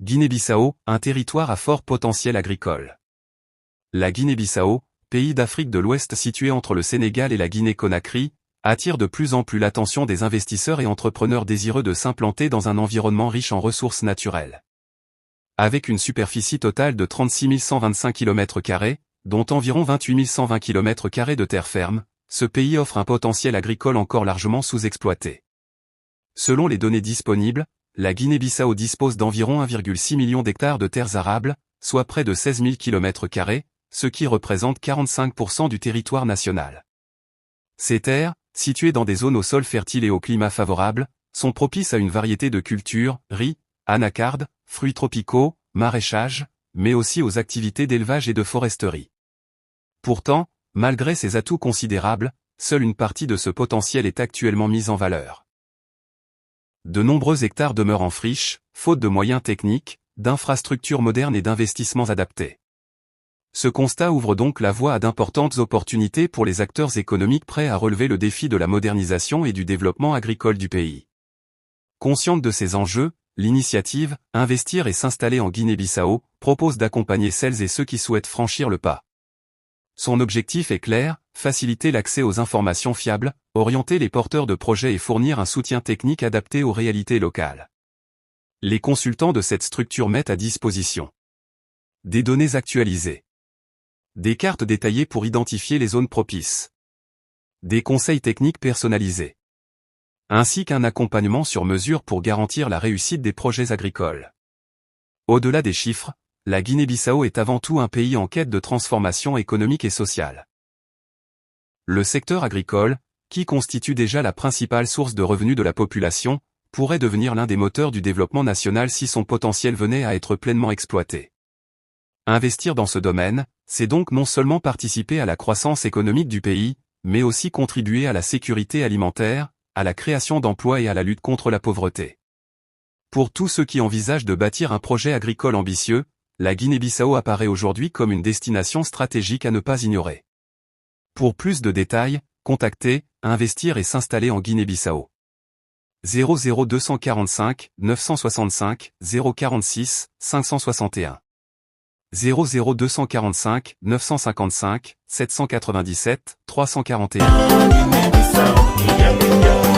Guinée-Bissau, un territoire à fort potentiel agricole. La Guinée-Bissau, pays d'Afrique de l'Ouest situé entre le Sénégal et la Guinée-Conakry, attire de plus en plus l'attention des investisseurs et entrepreneurs désireux de s'implanter dans un environnement riche en ressources naturelles. Avec une superficie totale de 36 125 km², dont environ 28 120 km² de terre ferme, ce pays offre un potentiel agricole encore largement sous-exploité. Selon les données disponibles, la Guinée-Bissau dispose d'environ 1,6 million d'hectares de terres arables, soit près de 16 000 km², ce qui représente 45% du territoire national. Ces terres, situées dans des zones au sol fertile et au climat favorable, sont propices à une variété de cultures, riz, anacarde, fruits tropicaux, maraîchage, mais aussi aux activités d'élevage et de foresterie. Pourtant, malgré ces atouts considérables, seule une partie de ce potentiel est actuellement mise en valeur. De nombreux hectares demeurent en friche, faute de moyens techniques, d'infrastructures modernes et d'investissements adaptés. Ce constat ouvre donc la voie à d'importantes opportunités pour les acteurs économiques prêts à relever le défi de la modernisation et du développement agricole du pays. Consciente de ces enjeux, l'initiative « Investir et s'installer en Guinée-Bissau » propose d'accompagner celles et ceux qui souhaitent franchir le pas. Son objectif est clair, faciliter l'accès aux informations fiables, orienter les porteurs de projets et fournir un soutien technique adapté aux réalités locales. Les consultants de cette structure mettent à disposition des données actualisées, des cartes détaillées pour identifier les zones propices, des conseils techniques personnalisés, ainsi qu'un accompagnement sur mesure pour garantir la réussite des projets agricoles. Au-delà des chiffres, la Guinée-Bissau est avant tout un pays en quête de transformation économique et sociale. Le secteur agricole, qui constitue déjà la principale source de revenus de la population, pourrait devenir l'un des moteurs du développement national si son potentiel venait à être pleinement exploité. Investir dans ce domaine, c'est donc non seulement participer à la croissance économique du pays, mais aussi contribuer à la sécurité alimentaire, à la création d'emplois et à la lutte contre la pauvreté. Pour tous ceux qui envisagent de bâtir un projet agricole ambitieux, la Guinée-Bissau apparaît aujourd'hui comme une destination stratégique à ne pas ignorer. Pour plus de détails, contactez « Investir et s'installer en Guinée-Bissau » 00245 965 046 561 00245 955 797 341